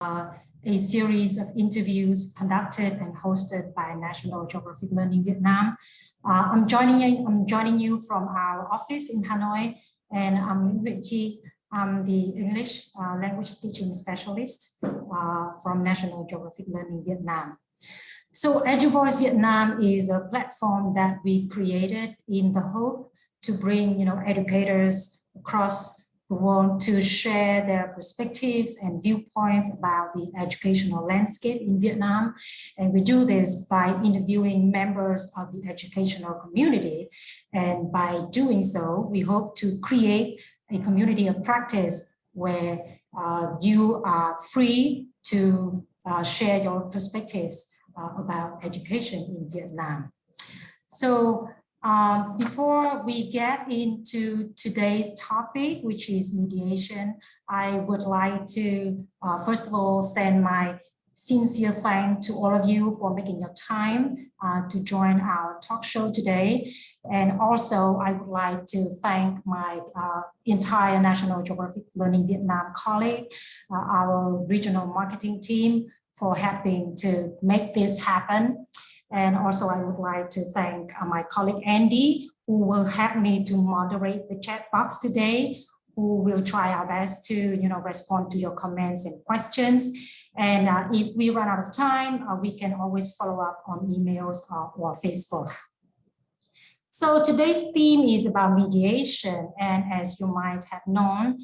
a series of interviews conducted and hosted by National Geographic Learning Vietnam. I'm joining you from our office in Hanoi, and I'm Nguyễn Chi. I'm the English language teaching specialist from National Geographic Learning Vietnam. So Eduvoice Vietnam is a platform that we created in the hope to bring educators across the world to share their perspectives and viewpoints about the educational landscape in Vietnam. And we do this by interviewing members of the educational community. And by doing so, we hope to create a community of practice where you are free to share your perspectives about education in Vietnam. So before we get into today's topic, which is mediation, I would like to first of all send my sincere thanks to all of you for making your time to join our talk show today. And also I would like to thank my entire National Geographic Learning Vietnam colleague, our regional marketing team, for helping to make this happen. And also I would like to thank my colleague Andy, who will help me to moderate the chat box today, who will try our best to respond to your comments and questions. And if we run out of time, we can always follow up on emails or Facebook. So today's theme is about mediation. And as you might have known,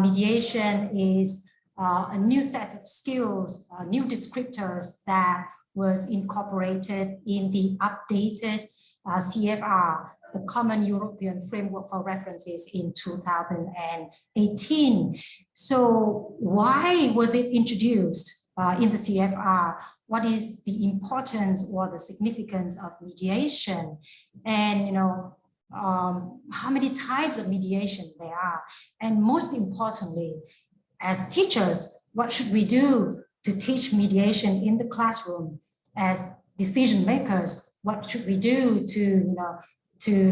mediation is a new set of skills, new descriptors that was incorporated in the updated CEFR, the Common European Framework for References, in 2018. So why was it introduced in the CEFR? What is the importance or the significance of mediation? And how many types of mediation there are? And most importantly, as teachers, what should we do to teach mediation in the classroom? As decision makers, what should we do to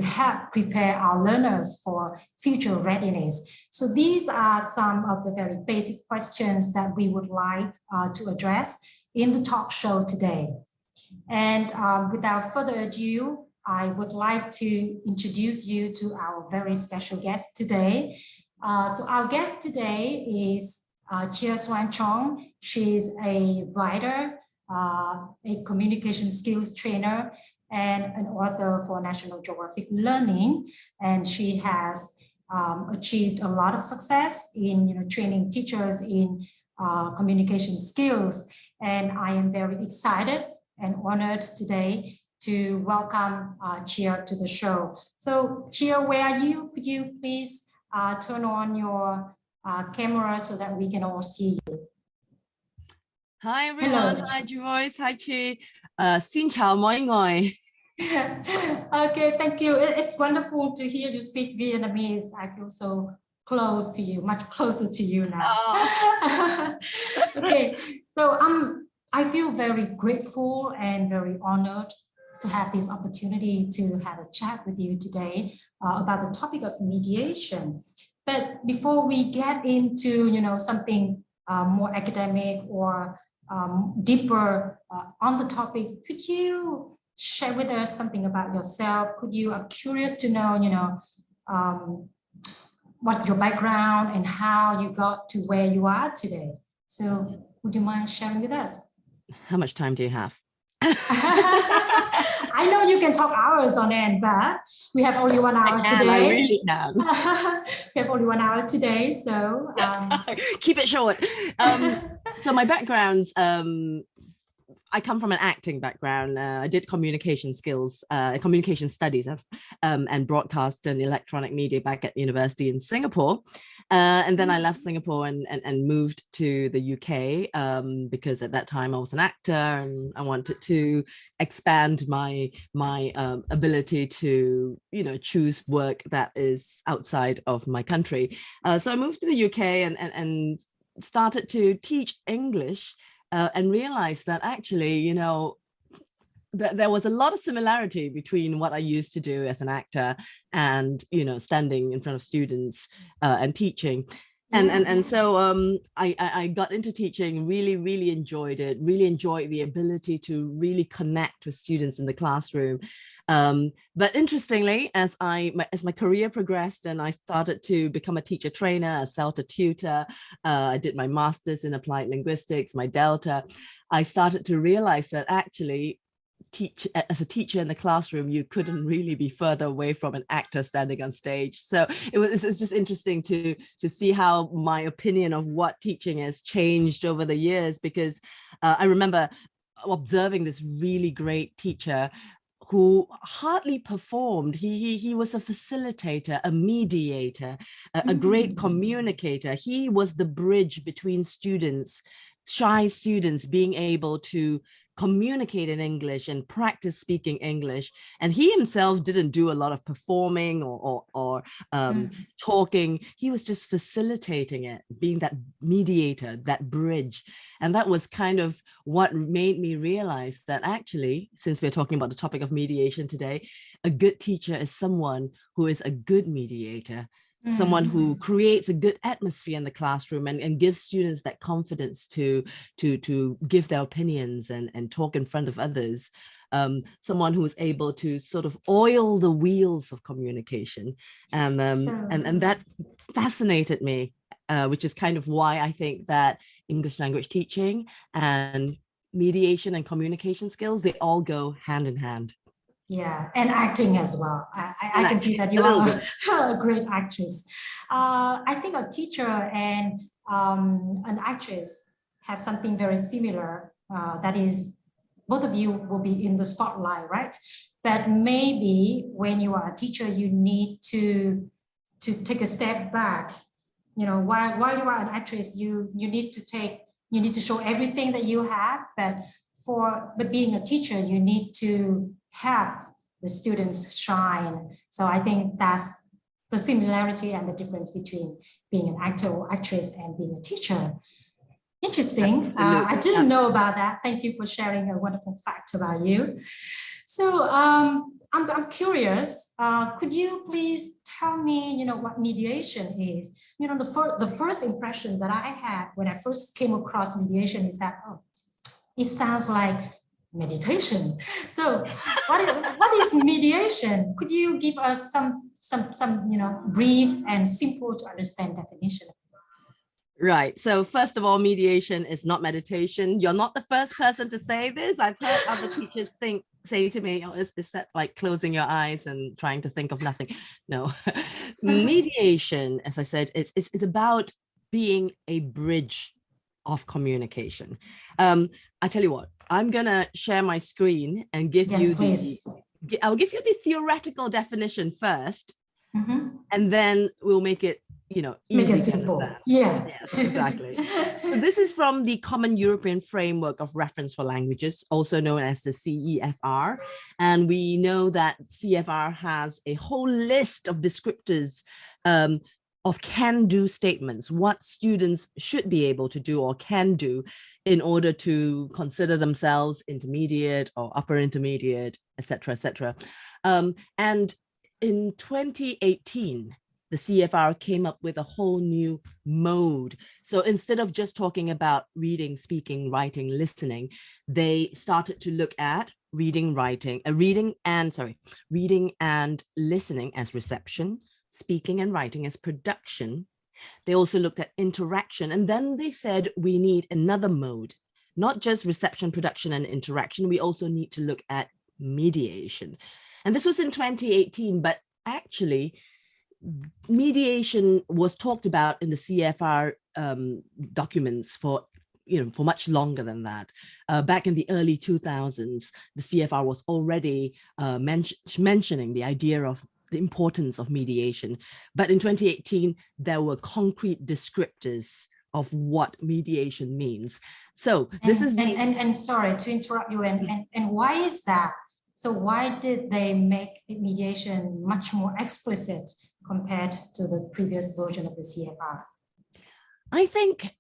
help prepare our learners for future readiness? So these are some of the very basic questions that we would like to address in the talk show today. And without further ado, I would like to introduce you to our very special guest today. So our guest today is Chia Suan Chong. She's a writer, a communication skills trainer, and an author for National Geographic Learning. And she has achieved a lot of success in training teachers in communication skills. And I am very excited and honored today to welcome Chia to the show. So Chia, where are you? Could you please turn on your camera so that we can all see you? Hi everyone. Hello. Hi Eduvoice. Hi Chi. Xin chào mọi người. Okay, thank you. It's wonderful to hear you speak Vietnamese. I feel so close to you, much closer to you now. Oh. Okay, so I feel very grateful and very honored to have this opportunity to have a chat with you today about the topic of mediation. But before we get into something more academic or deeper on the topic, could you share with us something about yourself? I'm curious to know, what's your background and how you got to where you are today. So would you mind sharing with us? How much time do you have? I know you can talk hours on end, but we have only 1 hour today. I really can. We have only 1 hour today, so keep it short. So my background's I come from an acting background. I did communication skills, communication studies, and broadcast and electronic media back at university in Singapore. And then I left Singapore and moved to the UK because at that time I was an actor and I wanted to expand my ability to choose work that is outside of my country. So I moved to the UK and started to teach English. And realized that actually, that there was a lot of similarity between what I used to do as an actor and, standing in front of students and teaching. And so I got into teaching, really enjoyed it, really enjoyed the ability to really connect with students in the classroom. But interestingly, as my career progressed and I started to become a teacher trainer, a CELTA tutor, I did my master's in applied linguistics, my Delta, I started to realize that actually as a teacher in the classroom, you couldn't really be further away from an actor standing on stage. So it's just interesting to see how my opinion of what teaching has changed over the years, because I remember observing this really great teacher who hardly performed. He was a facilitator, a mediator, a great communicator. He was the bridge between students, shy students being able to communicate in English and practice speaking English. And he himself didn't do a lot of performing or talking. He was just facilitating it, being that mediator, that bridge. And that was kind of what made me realize that actually, since we're talking about the topic of mediation today, a good teacher is someone who is a good mediator, someone who creates a good atmosphere in the classroom and gives students that confidence to give their opinions and talk in front of others. Someone who is able to sort of oil the wheels of communication. And that fascinated me, which is kind of why I think that English language teaching and mediation and communication skills, they all go hand in hand. Yeah, and acting as well. I can see that you are a great actress. I think a teacher and an actress have something very similar. That is, both of you will be in the spotlight, right? But maybe when you are a teacher, you need to take a step back. You know, while you are an actress, you need to show everything that you have. But being a teacher, you need to help the students shine. So I think that's the similarity and the difference between being an actor or actress and being a teacher. Interesting. I didn't know about that. Thank you for sharing a wonderful fact about you. So I'm curious. Could you please tell me, what mediation is? The first impression that I had when I first came across mediation is that, it sounds like meditation. So what is mediation? Could you give us some brief and simple to understand definition? Right. So first of all, mediation is not meditation. You're not the first person to say this. I've heard other teachers say to me, is that like closing your eyes and trying to think of nothing? No. Mediation, as I said, is about being a bridge of communication. I tell you what, I'm gonna share my screen and give I'll give you the theoretical definition first, and then we'll make it, easy make it simple. Yeah. Yes, exactly. So this is from the Common European Framework of Reference for Languages, also known as the CEFR. And we know that CEFR has a whole list of descriptors of can-do statements, what students should be able to do or can do in order to consider themselves intermediate or upper intermediate, etc., etc. And in 2018, the CEFR came up with a whole new mode. So instead of just talking about reading, speaking, writing, listening, they started to look at reading and listening as reception, speaking and writing as production. They also looked at interaction, and then they said we need another mode, not just reception, production, and interaction. We also need to look at mediation. And this was in 2018, but actually mediation was talked about in the CEFR documents for much longer than that. Back in the early 2000s, the CEFR was already mentioning the idea of the importance of mediation. But in 2018, there were concrete descriptors of what mediation means. So this is and sorry to interrupt you. And why is that? So why did they make mediation much more explicit compared to the previous version of the CEFR? I think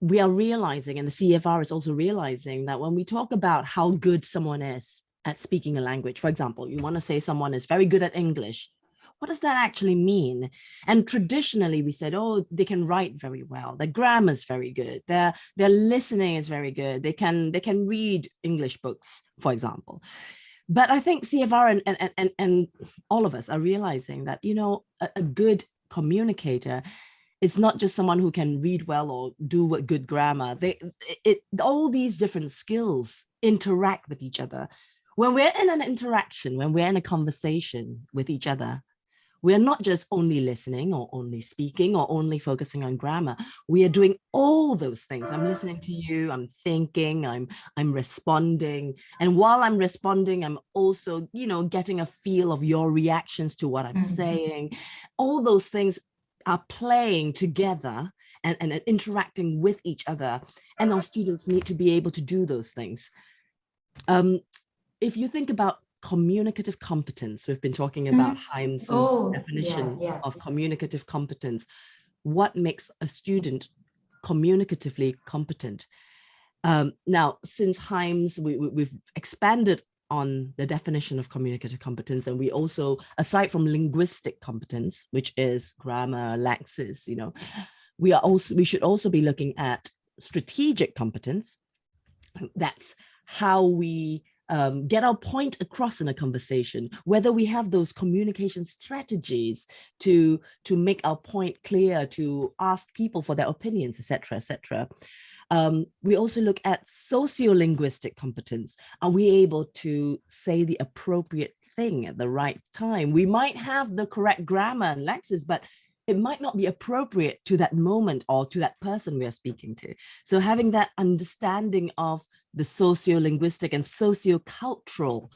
we are realizing, and the CEFR is also realizing, that when we talk about how good someone is at speaking a language, for example, you want to say someone is very good at English. what does that actually mean? And traditionally we said, oh, they can write very well, their grammar is very good, their listening is very good, they can read English books, for example. But I think CFR and all of us are realizing that, you know, a good communicator is not just someone who can read well or do good grammar. All these different skills interact with each other. When we're in an interaction, when we're in a conversation with each other, we're not just only listening or only speaking or only focusing on grammar. We are doing all those things. I'm listening to you, I'm thinking, I'm responding. And while I'm responding, I'm also, you know, getting a feel of your reactions to what I'm saying. All those things are playing together and interacting with each other. And our students need to be able to do those things. If you think about communicative competence, we've been talking about Heim's definition of communicative competence. What makes a student communicatively competent? Now, since Heim's, we've expanded on the definition of communicative competence, and we also, aside from linguistic competence, which is grammar, lexis, you know, we should also be looking at strategic competence. That's how we get our point across in a conversation, whether we have those communication strategies to make our point clear, to ask people for their opinions, etc., etc. We also look at sociolinguistic competence. Are we able to say the appropriate thing at the right time? We might have the correct grammar and lexis, but it might not be appropriate to that moment or to that person we are speaking to. So having that understanding of the sociolinguistic and sociocultural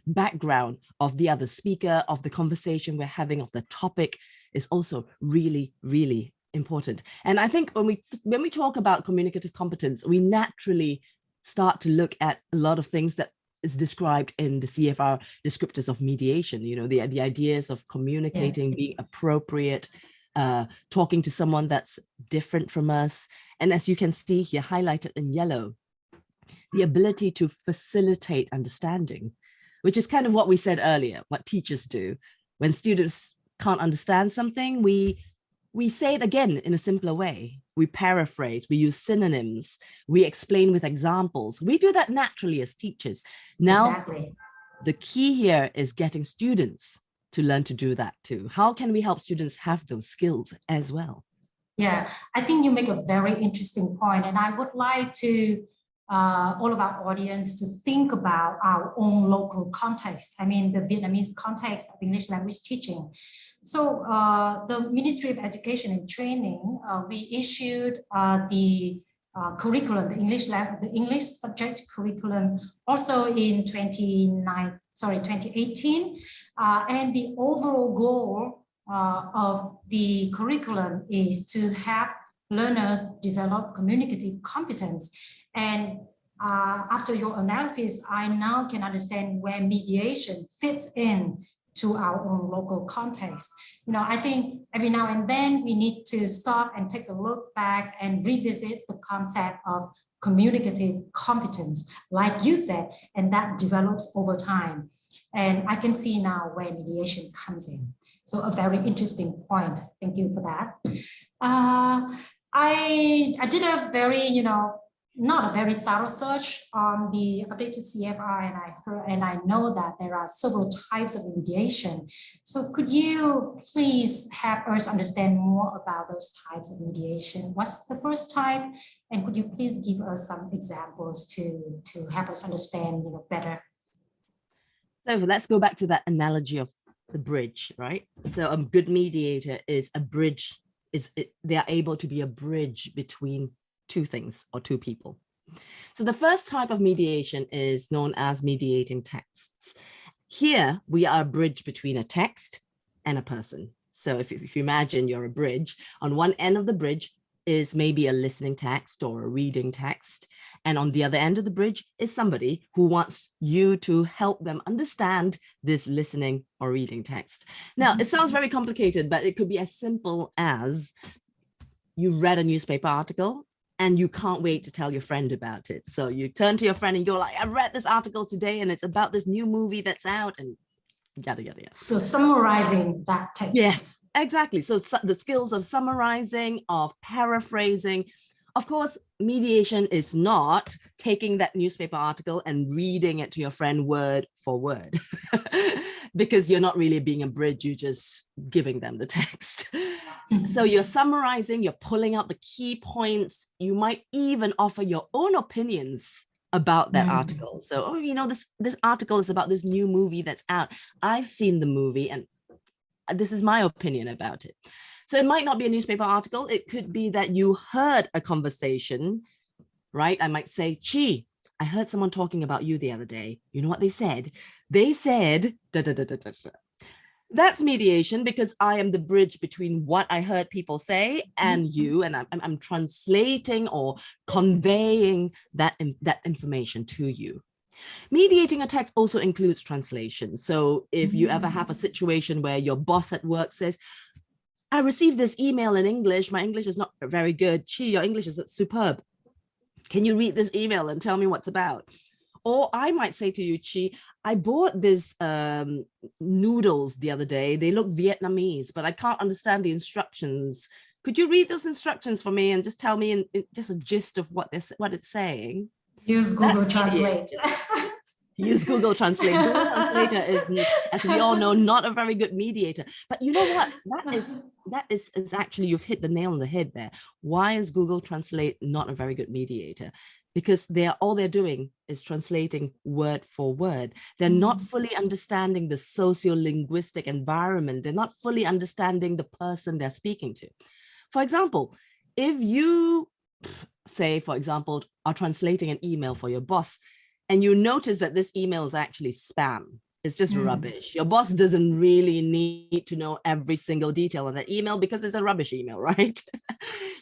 background of the other speaker, of the conversation we're having, of the topic, is also really, really important. And I think when we talk about communicative competence, we naturally start to look at a lot of things that is described in the CEFR descriptors of mediation, you know, the ideas of communicating, being appropriate, talking to someone that's different from us. And as you can see here highlighted in yellow, the ability to facilitate understanding, which is kind of what we said earlier, what teachers do. When students can't understand something, we say it again in a simpler way. We paraphrase, we use synonyms, we explain with examples. We do that naturally as teachers. Now, the key here is getting students to learn to do that too. How can we help students have those skills as well? Yeah, I think you make a very interesting point, and I would like to all of our audience to think about our own local context. I mean, the Vietnamese context of English language teaching. So the Ministry of Education and Training, we issued the curriculum, the English subject curriculum, also in 2018. And the overall goal of the curriculum is to have learners develop communicative competence. And after your analysis, I now can understand where mediation fits in to our own local context. You know, I think every now and then we need to stop and take a look back and revisit the concept of communicative competence, like you said, and that develops over time. And I can see now where mediation comes in. So a very interesting point. Thank you for that. I did a very, not a very thorough search on the updated CFR, and I know that there are several types of mediation. So could you please help us understand more about those types of mediation? What's the first type? And could you please give us some examples to help us understand better? So let's go back to that analogy of the bridge, right? So a good mediator is a bridge, they are able to be a bridge between two things or two people. So the first type of mediation is known as mediating texts. Here we are a bridge between a text and a person. So if you imagine you're a bridge, on one end of the bridge is maybe a listening text or a reading text. And on the other end of the bridge is somebody who wants you to help them understand this listening or reading text. Now, it sounds very complicated, but it could be as simple as you read a newspaper article and you can't wait to tell your friend about it. So you turn to your friend and you're like, I read this article today and it's about this new movie that's out. And yada, yada, yada. So summarizing that text. Yes, exactly. So the skills of summarizing, of paraphrasing. Of course, mediation is not taking that newspaper article and reading it to your friend word for word, because you're not really being a bridge, you're just giving them the text. So you're summarizing, you're pulling out the key points. You might even offer your own opinions about that article. So, oh, you know, this article is about this new movie that's out. I've seen the movie and this is my opinion about it. So it might not be a newspaper article. It could be that you heard a conversation, right? I might say, Chi, I heard someone talking about you the other day. You know what they said? They said, da, da, da, da, da, da. That's mediation, because I am the bridge between what I heard people say and you, and I'm translating or conveying that information to you. Mediating a text also includes translation. So if you ever have a situation where your boss at work says, I received this email in English, my English is not very good. Chi, your English is superb. Can you read this email and tell me what's about? Or I might say to you, Chi, I bought this noodles the other day. They look Vietnamese, but I can't understand the instructions. Could you read those instructions for me and just tell me in just a gist of what it's saying? Use Google Translate. Use Google Translate. Google Translator is, as we all know, not a very good mediator. But you know what? That is actually, you've hit the nail on the head there. Why is Google Translate not a very good mediator? Because all they're doing is translating word for word. They're not fully understanding the socio-linguistic environment. They're not fully understanding the person they're speaking to. For example, if you say, for example, are translating an email for your boss, and you notice that this email is actually spam, it's just rubbish. Your boss doesn't really need to know every single detail in that email because it's a rubbish email, right?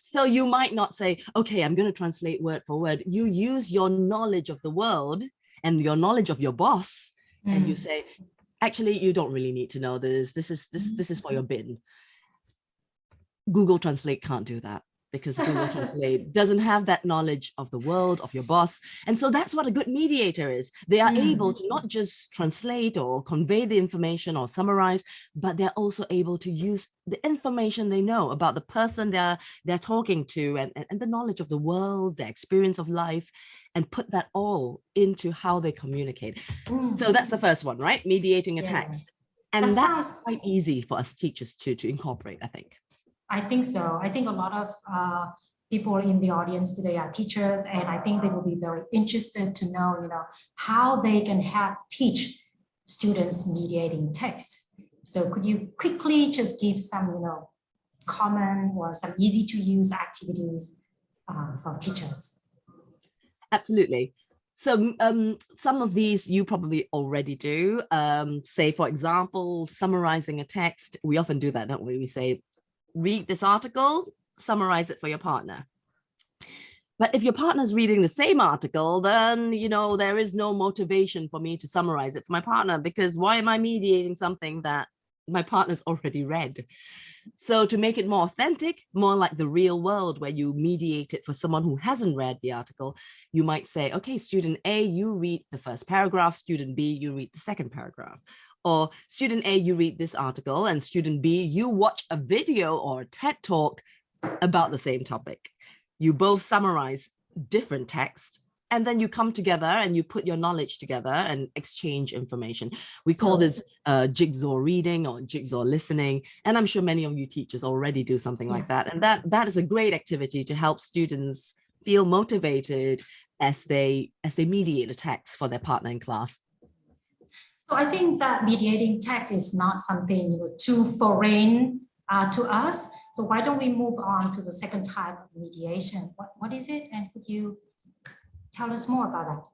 So you might not say, okay, I'm going to translate word for word. You use your knowledge of the world and your knowledge of your boss, and you say, actually, you don't really need to know this. This is for your bin. Google Translate can't do that, because Google Translate doesn't have that knowledge of the world, of your boss. And so that's what a good mediator is. They are able to not just translate or convey the information or summarize, but they're also able to use the information they know about the person they're talking to, and the knowledge of the world, their experience of life, and put that all into how they communicate. So that's the first one, right? Mediating a text. And that's quite easy for us teachers to incorporate, I think. I think so. I think a lot of people in the audience today are teachers, and I think they will be very interested to know, how they can help teach students mediating text. So could you quickly just give some, common or some easy to use activities for teachers? Absolutely. So some of these you probably already do. Say, for example, summarizing a text. We often do that, don't we? We say, read this article, summarize it for your partner. But if your partner's reading the same article, then, there is no motivation for me to summarize it for my partner, because why am I mediating something that my partner's already read? So to make it more authentic, more like the real world where you mediate it for someone who hasn't read the article, you might say, okay, student A, you read the first paragraph, student B, you read the second paragraph. Or student A, you read this article, and student B, you watch a video or a TED talk about the same topic. You both summarize different texts, and then you come together and you put your knowledge together and exchange information. We call this jigsaw reading or jigsaw listening. And I'm sure many of you teachers already do something like that. And that is a great activity to help students feel motivated as they mediate a text for their partner in class. So I think that mediating text is not something too foreign to us. So why don't we move on to the second type of mediation? What is it? And could you tell us more about that?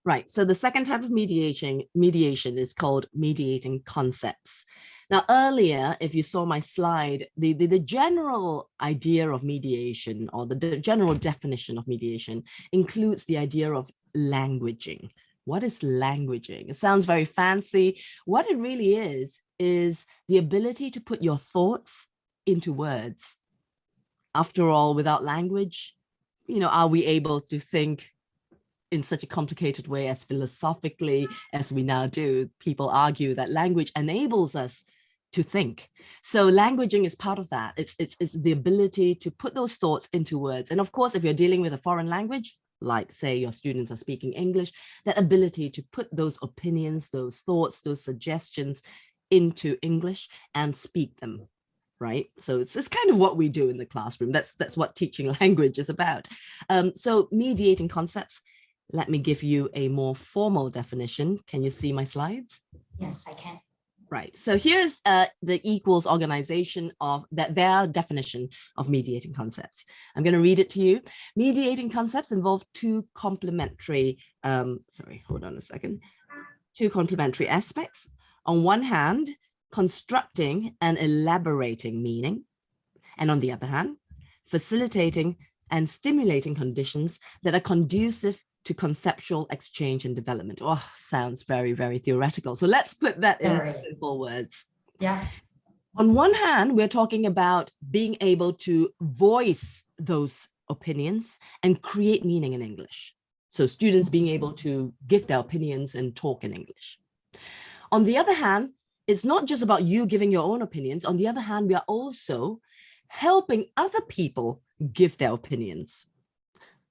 Right. So the second type of mediation is called mediating concepts. Now, earlier, if you saw my slide, the general idea of mediation, or the general definition of mediation, includes the idea of languaging. What is languaging? It sounds very fancy. What it really is the ability to put your thoughts into words. After all, without language, are we able to think in such a complicated way as philosophically as we now do. People argue that language enables us to think. So languaging is part of that. It's the ability to put those thoughts into words. And of course, if you're dealing with a foreign language, like say your students are speaking English, that ability to put those opinions, those thoughts, those suggestions into English and speak them, right? So it's kind of what we do in the classroom. That's what teaching language is about. So mediating concepts, let me give you a more formal definition. Can you see my slides? Yes, I can. Right. So here's the equals organization of their definition of mediating concepts. I'm going to read it to you. Mediating concepts involve two complementary aspects. On one hand, constructing and elaborating meaning, and on the other hand, facilitating and stimulating conditions that are conducive to conceptual exchange and development. Oh, sounds very, very theoretical. So let's put that in simple words. Yeah. On one hand, we're talking about being able to voice those opinions and create meaning in English. So students being able to give their opinions and talk in English. On the other hand, it's not just about you giving your own opinions. On the other hand, we are also helping other people give their opinions.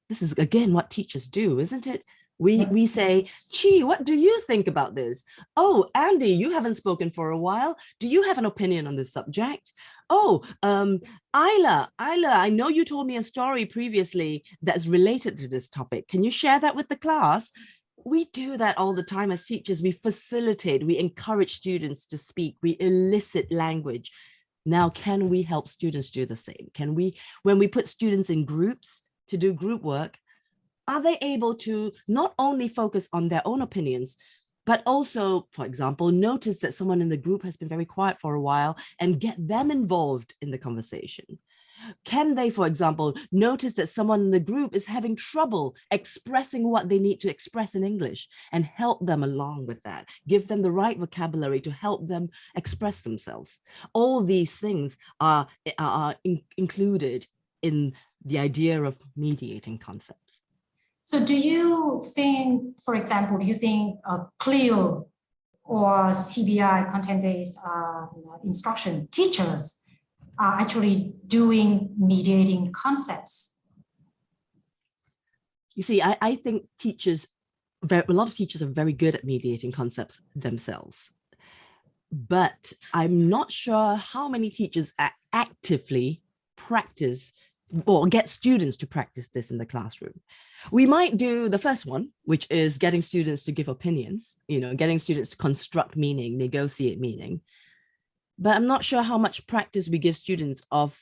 This is, again, what teachers do, isn't it? We say, Chi, what do you think about this? Oh, Andy, you haven't spoken for a while. Do you have an opinion on this subject? Oh, Isla, I know you told me a story previously that's related to this topic. Can you share that with the class? We do that all the time as teachers. We facilitate, we encourage students to speak, we elicit language. Now, can we help students do the same? Can we, when we put students in groups to do group work, are they able to not only focus on their own opinions, but also, for example, notice that someone in the group has been very quiet for a while and get them involved in the conversation? Can they, for example, notice that someone in the group is having trouble expressing what they need to express in English and help them along with that, give them the right vocabulary to help them express themselves? All these things are included in the idea of mediating concepts. So do you think, for example, do you think CLEAR or CBI, content-based instruction teachers are actually doing mediating concepts? You see, I think teachers, a lot of teachers are very good at mediating concepts themselves. But I'm not sure how many teachers actively practice or get students to practice this in the classroom. We might do the first one, which is getting students to give opinions, getting students to construct meaning, negotiate meaning. But I'm not sure how much practice we give students of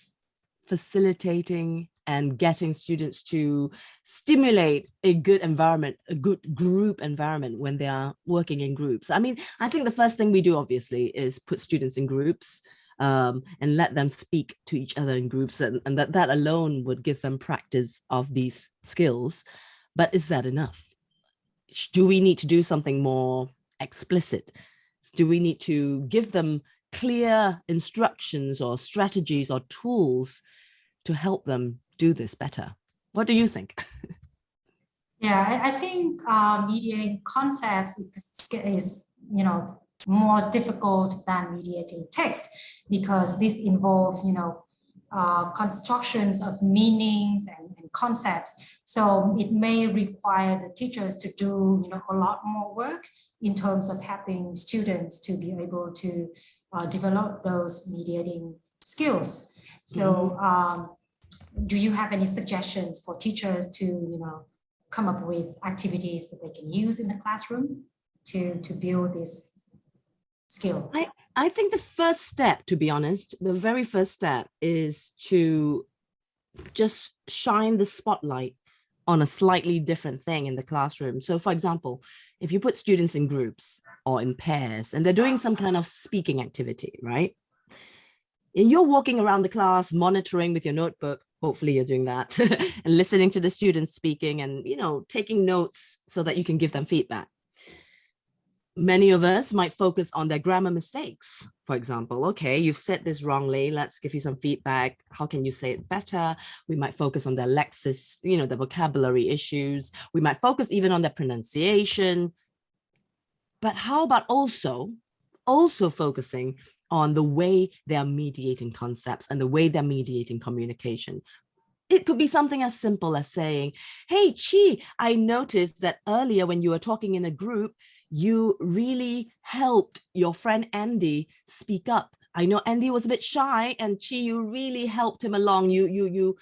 facilitating and getting students to stimulate a good environment, a good group environment when they are working in groups. I mean, I think the first thing we do, obviously, is put students in groups and let them speak to each other in groups, and that alone would give them practice of these skills. But is that enough? Do we need to do something more explicit? Do we need to give them clear instructions or strategies or tools to help them do this better? What do you think? Yeah, I think mediating concepts is more difficult than mediating text, because this involves constructions of meanings and concepts. So it may require the teachers to do a lot more work in terms of helping students to be able to develop those mediating skills. So do you have any suggestions for teachers to come up with activities that they can use in the classroom to build this skill? I think the first step, to be honest, the very first step is to just shine the spotlight on a slightly different thing in the classroom. So for example, if you put students in groups or in pairs and they're doing some kind of speaking activity, right? And you're walking around the class, monitoring with your notebook, hopefully you're doing that, and listening to the students speaking and, taking notes so that you can give them feedback. Many of us might focus on their grammar mistakes. For example, okay, you've said this wrongly. Let's give you some feedback. How can you say it better? We might focus on their lexis, the vocabulary issues. We might focus even on their pronunciation. But how about also focusing on the way they are mediating concepts and the way they're mediating communication? It could be something as simple as saying, hey, Chi, I noticed that earlier when you were talking in a group, you really helped your friend Andy speak up. I know Andy was a bit shy, and Chi, you really helped him along. You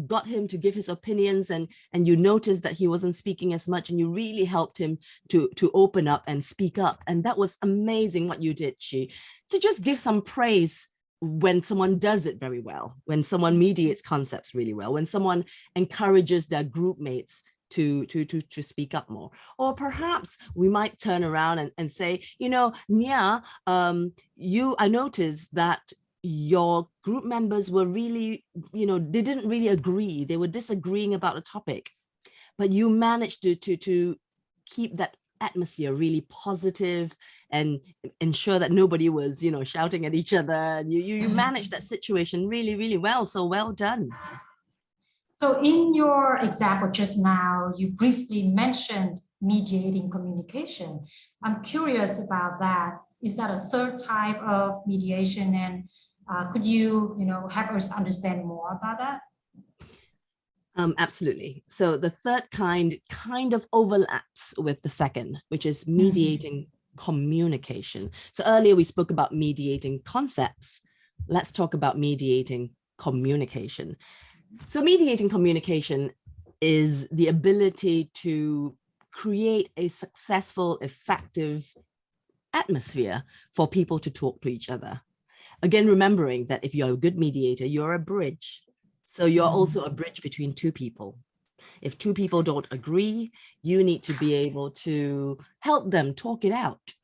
got him to give his opinions, and you noticed that he wasn't speaking as much, and you really helped him to open up and speak up. And that was amazing what you did, Chi. To just give some praise when someone does it very well, when someone mediates concepts really well, when someone encourages their group mates to speak up more. Or perhaps we might turn around and say, Nia, I noticed that your group members were really, they didn't really agree. They were disagreeing about a topic, but you managed to keep that atmosphere really positive and ensure that nobody was, shouting at each other. You managed that situation really, really well. So well done. So in your example just now, you briefly mentioned mediating communication. I'm curious about that. Is that a third type of mediation? And could you, help us understand more about that? Absolutely. So the third kind of overlaps with the second, which is mediating communication. So earlier we spoke about mediating concepts. Let's talk about mediating communication. So mediating communication is the ability to create a successful, effective atmosphere for people to talk to each other. Again, remembering that if you're a good mediator, you're a bridge. So you're also a bridge between two people. If two people don't agree, you need to be able to help them talk it out.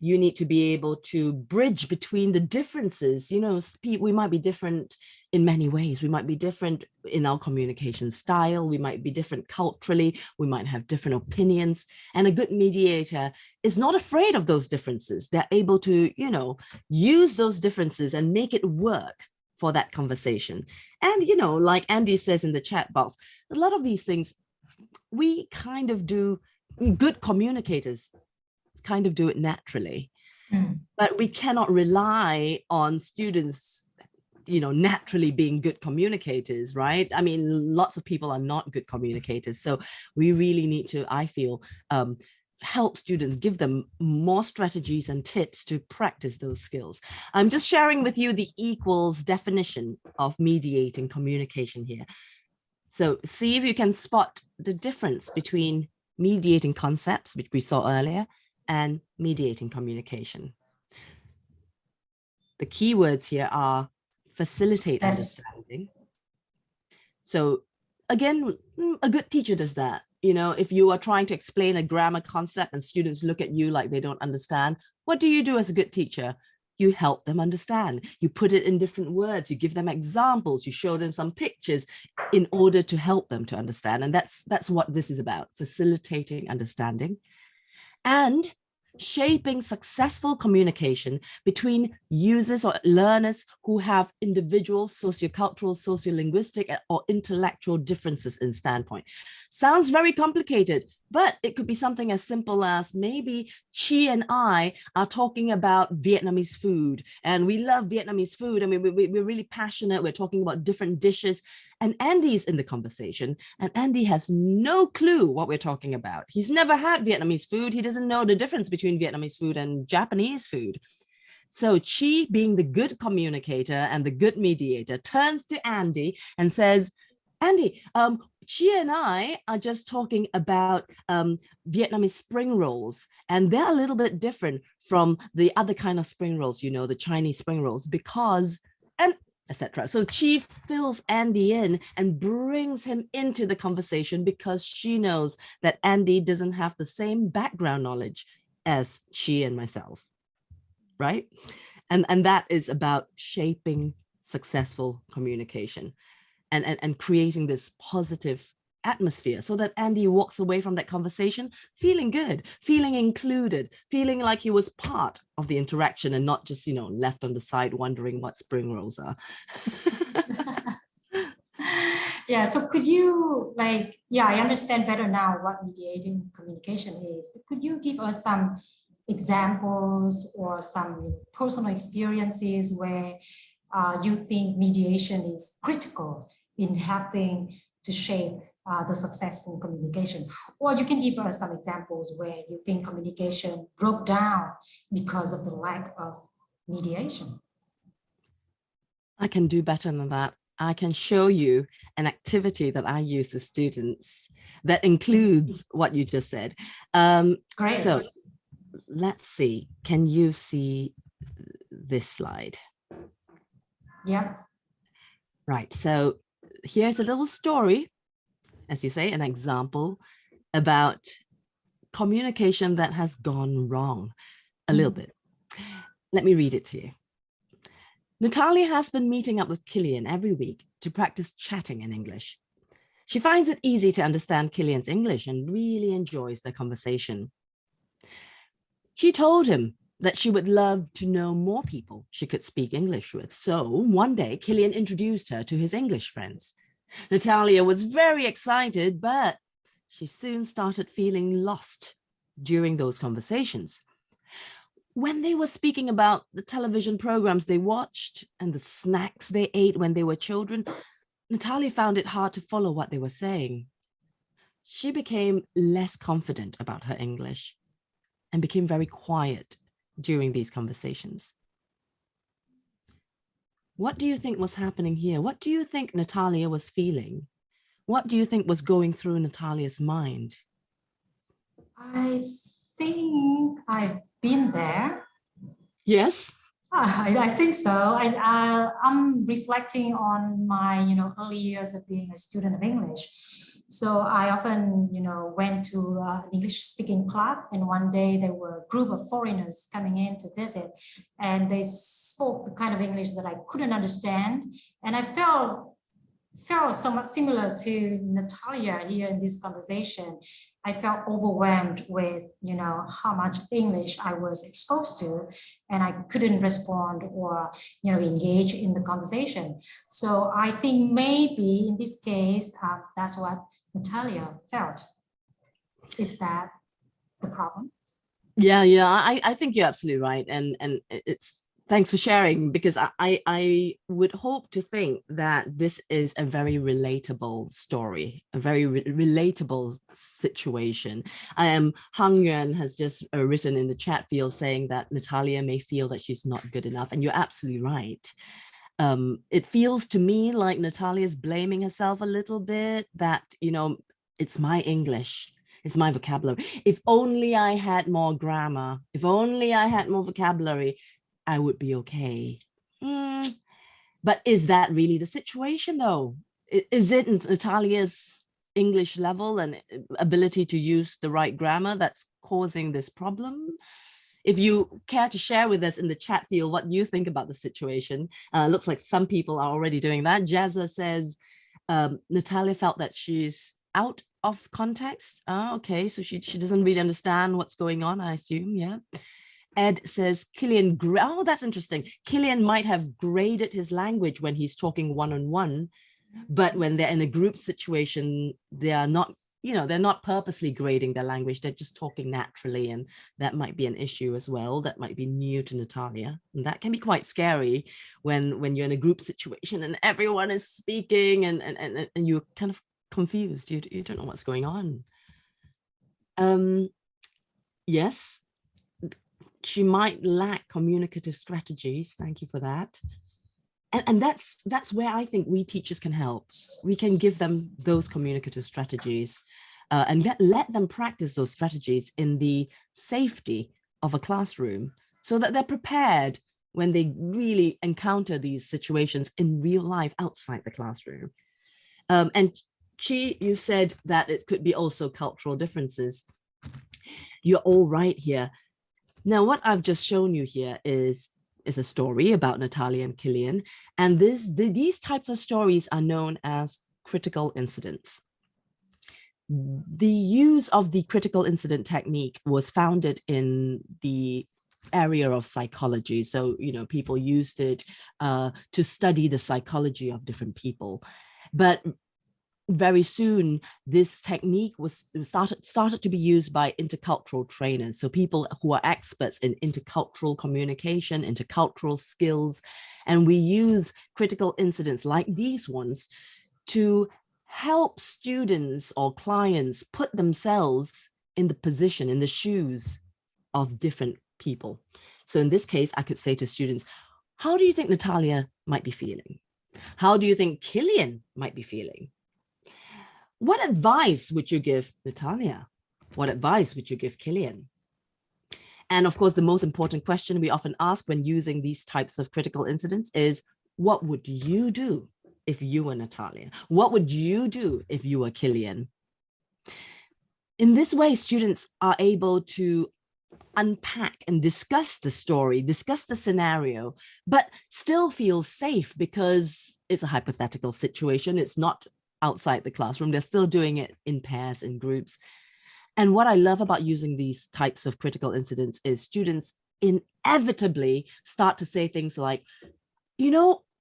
You need to be able to bridge between the differences. We might be different in many ways. We might be different in our communication style. We might be different culturally. We might have different opinions. And a good mediator is not afraid of those differences. They're able to, use those differences and make it work for that conversation. And, like Andy says in the chat box, a lot of these things, we kind of do, good communicators kind of do it naturally, but we cannot rely on students, naturally being good communicators, right? I mean, lots of people are not good communicators. So we really need to, I feel, help students, give them more strategies and tips to practice those skills. I'm just sharing with you the equals definition of mediating communication here. So see if you can spot the difference between mediating concepts, which we saw earlier, and mediating communication. The key words here are facilitate understanding. So again, a good teacher does that. If you are trying to explain a grammar concept and students look at you like they don't understand, what do you do as a good teacher? You help them understand. You put it in different words. You give them examples. You show them some pictures in order to help them to understand. And that's what this is about, facilitating understanding and shaping successful communication between users or learners who have individual sociocultural, sociolinguistic, or intellectual differences in standpoint. Sounds very complicated, but it could be something as simple as maybe Chi and I are talking about Vietnamese food, and we love Vietnamese food, and we're really passionate. We're talking about different dishes, and Andy's in the conversation, and Andy has no clue what we're talking about. He's never had Vietnamese food. He doesn't know the difference between Vietnamese food and Japanese food. So Chi, being the good communicator and the good mediator, turns to Andy and says, Andy, Chia and I are just talking about Vietnamese spring rolls, and they're a little bit different from the other kind of spring rolls, the Chinese spring rolls, because, and etc. So Chi fills Andy in and brings him into the conversation because she knows that Andy doesn't have the same background knowledge as Chi and myself, right? And that is about shaping successful communication. And creating this positive atmosphere so that Andy walks away from that conversation feeling good, feeling included, feeling like he was part of the interaction and not just, left on the side wondering what spring rolls are. Yeah, so could you I understand better now what mediating communication is, but could you give us some examples or some personal experiences where you think mediation is critical in helping to shape the successful communication? Or you can give us some examples where you think communication broke down because of the lack of mediation. I can do better than that. I can show you an activity that I use with students that includes what you just said. Great. So let's see. Can you see this slide? Yeah. Right. So here's a little story, as you say, an example about communication that has gone wrong a little bit. Let me read it to you. Natalia has been meeting up with Killian every week to practice chatting in English. She finds it easy to understand Killian's English and really enjoys their conversation. She told him that she would love to know more people she could speak English with. So one day, Killian introduced her to his English friends. Natalia was very excited, but she soon started feeling lost during those conversations. When they were speaking about the television programs they watched and the snacks they ate when they were children, Natalia found it hard to follow what they were saying. She became less confident about her English and became very quiet during these conversations. What do you think was happening here? What do you think Natalia was feeling? What do you think was going through Natalia's mind? I think I've been there. Yes. I think so. I'm reflecting on my, early years of being a student of English. So I often, went to an English-speaking club, and one day there were a group of foreigners coming in to visit, and they spoke the kind of English that I couldn't understand, and I felt somewhat similar to Natalia here in this conversation. I felt overwhelmed with, how much English I was exposed to, and I couldn't respond or, engage in the conversation. So I think maybe in this case, that's what Natalia felt. Is that the problem? Yeah, I think you're absolutely right. And it's thanks for sharing, because I would hope to think that this is a very relatable story, a very relatable situation. Hang Yuan has just written in the chat field saying that Natalia may feel that she's not good enough. And you're absolutely right. It feels to me like Natalia is blaming herself a little bit, that, it's my English, it's my vocabulary. If only I had more grammar, if only I had more vocabulary, I would be okay. But is that really the situation though? Is it Natalia's English level and ability to use the right grammar that's causing this problem? If you care to share with us in the chat field what you think about the situation, looks like some people are already doing that. Jazza says, Natalia felt that she's out of context. Okay, so she doesn't really understand what's going on, I assume, yeah. Ed says, Killian, oh, that's interesting. Killian might have graded his language when he's talking one-on-one, but when they're in a group situation, they are not, they're not purposely grading their language. They're just talking naturally. And that might be an issue as well. That might be new to Natalia. And that can be quite scary when you're in a group situation and everyone is speaking and you're kind of confused. You don't know what's going on. Yes. She might lack communicative strategies. Thank you for that. And that's where I think we teachers can help. We can give them those communicative strategies and let them practice those strategies in the safety of a classroom so that they're prepared when they really encounter these situations in real life outside the classroom. And Chi, you said that it could be also cultural differences. You're all right here. Now, what I've just shown you here is a story about Natalia and Killian, and these types of stories are known as critical incidents. The use of the critical incident technique was founded in the area of psychology. So, people used it to study the psychology of different people. But very soon, this technique was started to be used by intercultural trainers. So people who are experts in intercultural communication, intercultural skills. And we use critical incidents like these ones to help students or clients put themselves in the position, in the shoes of different people. So in this case, I could say to students, how do you think Natalia might be feeling? How do you think Killian might be feeling? What advice would you give Natalia? What advice would you give Killian? And of course, the most important question we often ask when using these types of critical incidents is, what would you do if you were Natalia? What would you do if you were Killian? In this way, students are able to unpack and discuss the story, discuss the scenario, but still feel safe because it's a hypothetical situation. It's not outside the classroom. They're still doing it in pairs, in groups. And what I love about using these types of critical incidents is students inevitably start to say things like,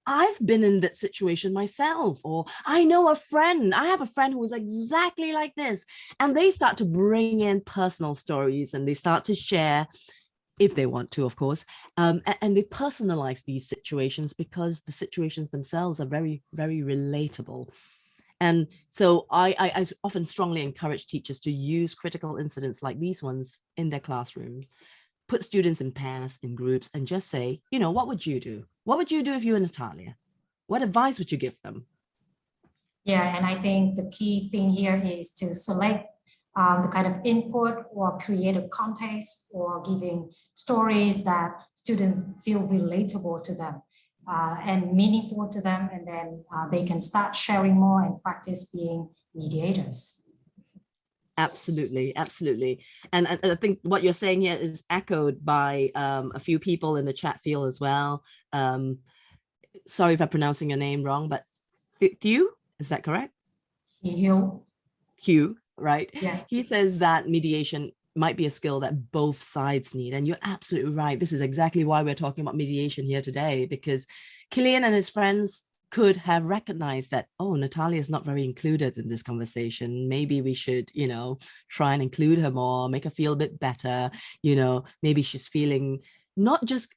I've been in that situation myself, or I know a friend, I have a friend who was exactly like this. And they start to bring in personal stories and they start to share, if they want to, of course, and they personalize these situations because the situations themselves are very, very relatable. And so I often strongly encourage teachers to use critical incidents like these ones in their classrooms, put students in pairs, in groups, and just say, what would you do? What would you do if you were Natalia? What advice would you give them? Yeah, and I think the key thing here is to select the kind of input or create a context or giving stories that students feel relatable to them. And meaningful to them, and then they can start sharing more and practice being mediators. Absolutely, absolutely. And I think what you're saying here is echoed by a few people in the chat field as well. Sorry if I'm pronouncing your name wrong, but Hugh, is that correct? Hugh, right? Yeah. He says that mediation might be a skill that both sides need. And you're absolutely right. This is exactly why we're talking about mediation here today, because Killian and his friends could have recognized that, oh, Natalia is not very included in this conversation. Maybe we should, try and include her more, make her feel a bit better. Maybe she's feeling not just,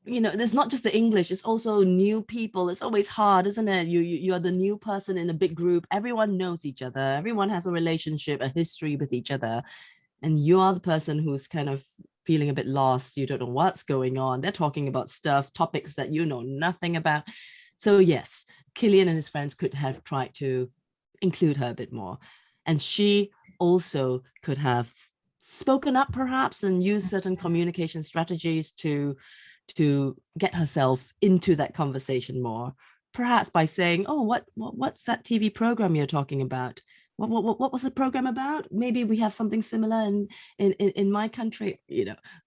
there's not just the English, it's also new people. It's always hard, isn't it? You're the new person in a big group. Everyone knows each other. Everyone has a relationship, a history with each other. And you are the person who's kind of feeling a bit lost. You don't know what's going on. They're talking about topics that you know nothing about. So yes, Killian and his friends could have tried to include her a bit more. And she also could have spoken up perhaps and used certain communication strategies to get herself into that conversation more. Perhaps by saying, oh, what's that TV program you're talking about? What was the program about? Maybe we have something similar in my country,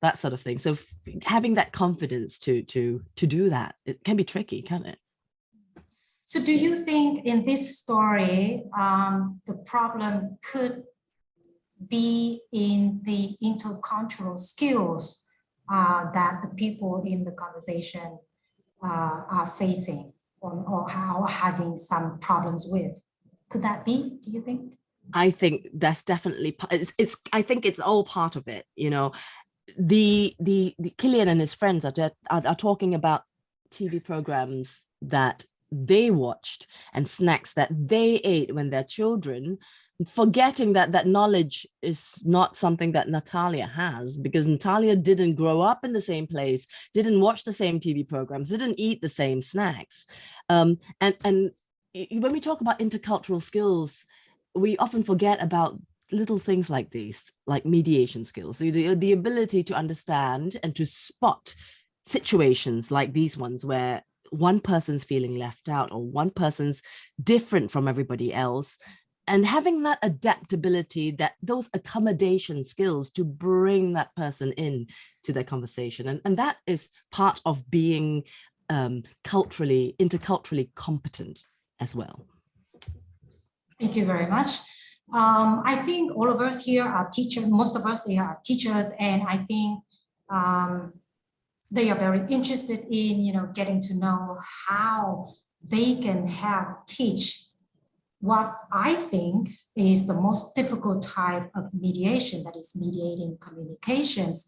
that sort of thing. So having that confidence to do that, it can be tricky, can't it? So do you think in this story, the problem could be in the intercultural skills that the people in the conversation are facing or having some problems with? Could that be, do you think? I think that's definitely, I think it's all part of it, the Killian and his friends are talking about TV programs that they watched and snacks that they ate when they're children, forgetting that knowledge is not something that Natalia has, because Natalia didn't grow up in the same place, didn't watch the same TV programs, didn't eat the same snacks. And when we talk about intercultural skills, we often forget about little things like these, like mediation skills. So the ability to understand and to spot situations like these ones where one person's feeling left out or one person's different from everybody else, and having that adaptability, those accommodation skills to bring that person in to their conversation. And that is part of being interculturally competent as well. Thank you very much. I think all of us here are teachers, most of us here are teachers, and I think they are very interested in, getting to know how they can help teach what I think is the most difficult type of mediation, that is mediating communications.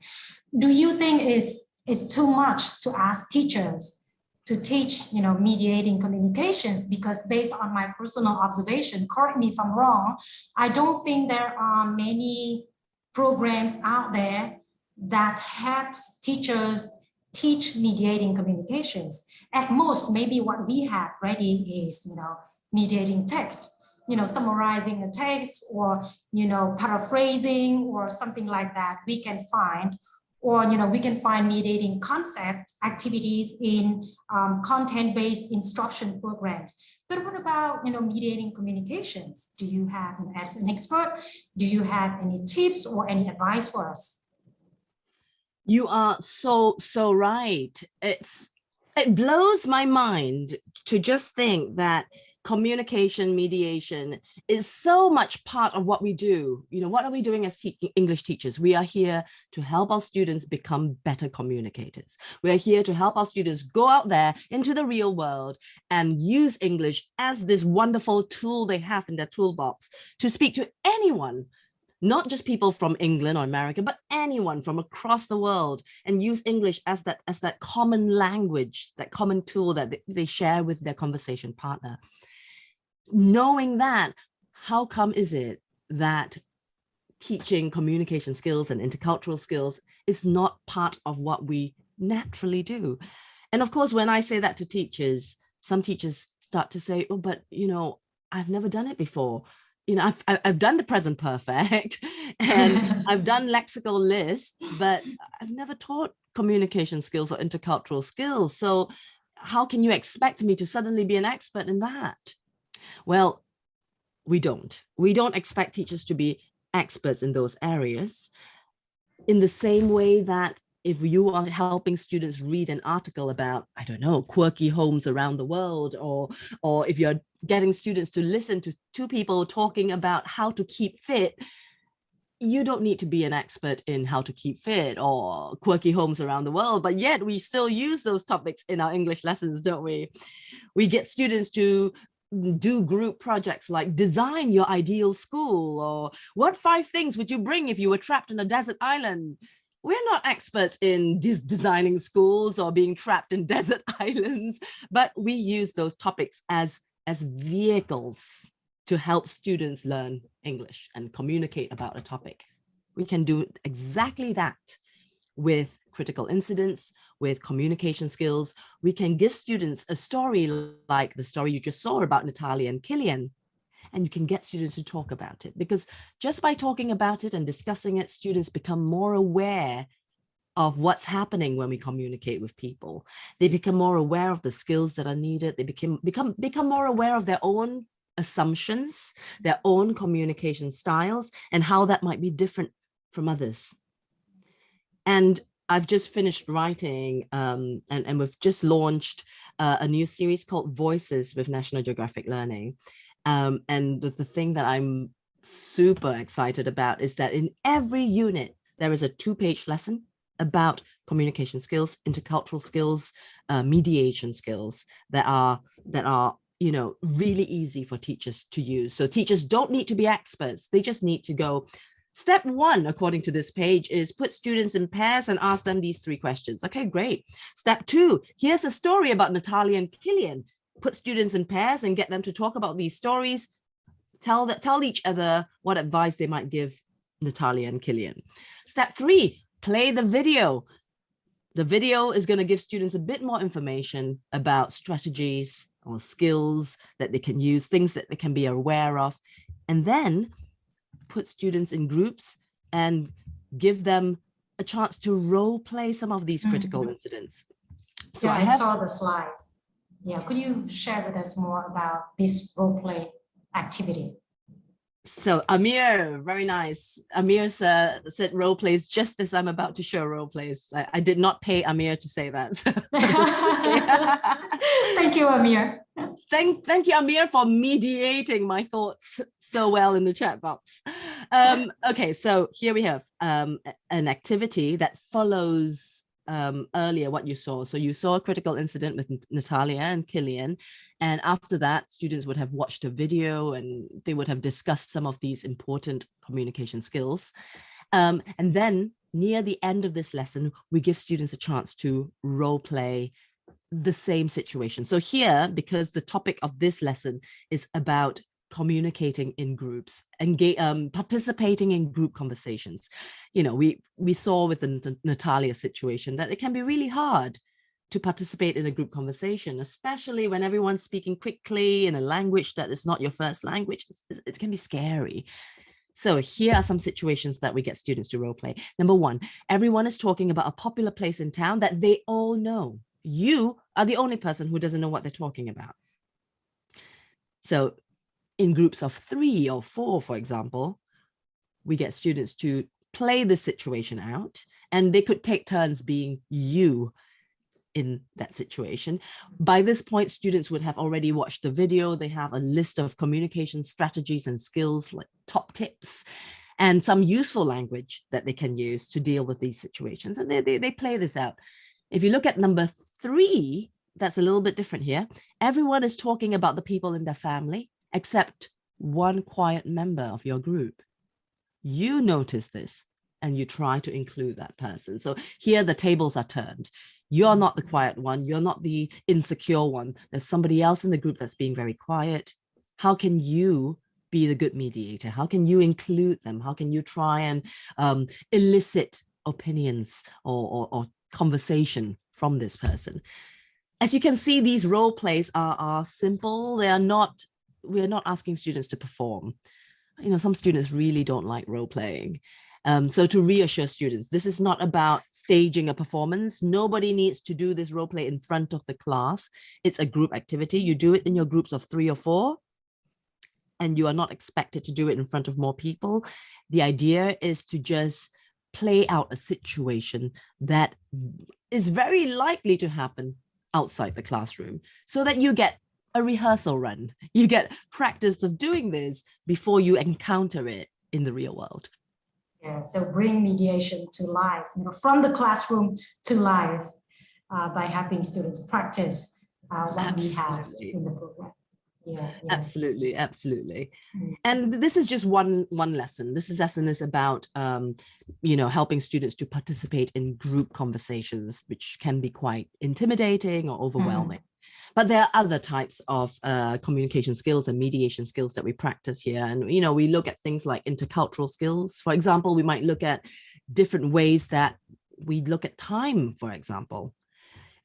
Do you think it's too much to ask teachers to teach, mediating communications? Because based on my personal observation, correct me if I'm wrong, I don't think there are many programs out there that helps teachers teach mediating communications. At most, maybe what we have ready is, mediating text, summarizing the text, or, paraphrasing or something like that we can find. Or, we can find mediating concept activities in content-based instruction programs. But what about, mediating communications? Do you have, as an expert, do you have any tips or any advice for us? You are so right. It blows my mind to just think that communication mediation is so much part of what we do. What are we doing as English teachers? We are here to help our students become better communicators. We are here to help our students go out there into the real world and use English as this wonderful tool they have in their toolbox to speak to anyone, not just people from England or America, but anyone from across the world, and use English as that common language, that common tool that they share with their conversation partner. Knowing that, how come is it that teaching communication skills and intercultural skills is not part of what we naturally do? And of course, when I say that to teachers, some teachers start to say, oh, but I've never done it before. I've done the present perfect and I've done lexical lists, but I've never taught communication skills or intercultural skills. So how can you expect me to suddenly be an expert in that? Well, we don't expect teachers to be experts in those areas. In the same way that if you are helping students read an article about, I don't know, quirky homes around the world, or if you're getting students to listen to two people talking about how to keep fit, you don't need to be an expert in how to keep fit or quirky homes around the world, but yet we still use those topics in our English lessons, don't we? We get students to do group projects like design your ideal school, or what 5 things would you bring if you were trapped in a desert island? We're not experts in designing schools or being trapped in desert islands, but we use those topics as vehicles to help students learn English and communicate about a topic. We can do exactly that with critical incidents, with communication skills. We can give students a story like the story you just saw about Natalia and Killian, and you can get students to talk about it, because just by talking about it and discussing it, students become more aware of what's happening when we communicate with people. They become more aware of the skills that are needed. They become more aware of their own assumptions, their own communication styles, and how that might be different from others. And I've just finished writing, and we've just launched a new series called Voices with National Geographic Learning. And the thing that I'm super excited about is that in every unit, there is a 2-page lesson about communication skills, intercultural skills, mediation skills that are really easy for teachers to use. So teachers don't need to be experts. They just need to go. Step 1, according to this page, is put students in pairs and ask them these 3 questions. Okay, great. Step 2, here's a story about Natalia and Killian. Put students in pairs and get them to talk about these stories. Tell each other what advice they might give Natalia and Killian. Step 3, play the video. The video is going to give students a bit more information about strategies or skills that they can use, things that they can be aware of. And then put students in groups and give them a chance to role play some of these critical incidents. So yeah, I saw the slides. Yeah, could you share with us more about this role play activity? So Amir, very nice. Amir said role plays just as I'm about to show role plays. I did not pay Amir to say that. So Thank you, Amir. Thank you, Amir, for mediating my thoughts so well in the chat box. Okay, so here we have an activity that follows earlier what you saw. So you saw a critical incident with Natalia and Killian, and after that, students would have watched a video and they would have discussed some of these important communication skills. And then near the end of this lesson, we give students a chance to role play the same situation. So here, because the topic of this lesson is about communicating in groups and participating in group conversations, you know, we saw with the Natalia situation that it can be really hard to participate in a group conversation, especially when everyone's speaking quickly in a language that is not your first language. It can be scary. So here are some situations that we get students to role play. Number one, everyone is talking about a popular place in town that they all know. You are the only person who doesn't know what they're talking about. So in groups of 3 or 4, for example, we get students to play the situation out, and they could take turns being you in that situation. By this point, students would have already watched the video. They have a list of communication strategies and skills, like top tips, and some useful language that they can use to deal with these situations. And they play this out. If you look at number 3, that's a little bit different here. Everyone is talking about the people in their family, except one quiet member of your group. You notice this and you try to include that person. So here the tables are turned. You're not the quiet one. You're not the insecure one. There's somebody else in the group that's being very quiet. How can you be the good mediator? How can you include them? How can you try and elicit opinions or conversation from this person? As you can see, these role plays are simple. We're not asking students to perform. You know, some students really don't like role playing. So to reassure students, this is not about staging a performance. Nobody needs to do this role play in front of the class. It's a group activity. You do it in your groups of 3 or 4, and you are not expected to do it in front of more people. The idea is to just play out a situation that is very likely to happen outside the classroom, so that you get a rehearsal run. You get practice of doing this before you encounter it in the real world. Yeah, so bring mediation to life, you know, from the classroom to life, by having students practice what we have in the program. Yeah. Absolutely. And this is just one lesson. This lesson is about you know, helping students to participate in group conversations, which can be quite intimidating or overwhelming. But there are other types of communication skills and mediation skills that we practice here. And, you know, we look at things like intercultural skills. For example, we might look at different ways that we look at time, for example.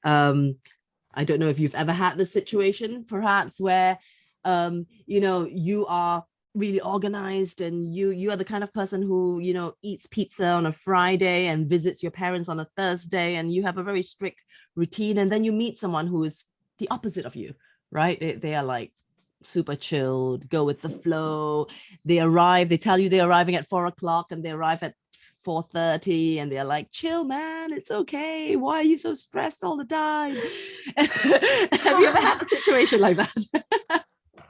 I don't know if you've ever had this situation, perhaps, where, you know, you are really organized and you are the kind of person who, you know, eats pizza on a Friday and visits your parents on a Thursday, and you have a very strict routine. And then you meet someone who is the opposite of you, right? They are like super chilled, go with the flow. They arrive, they tell you they're arriving at 4 o'clock and they arrive at 4:30 and they're like, chill, man, it's okay. Why are you so stressed all the time? Have you ever had a situation like that?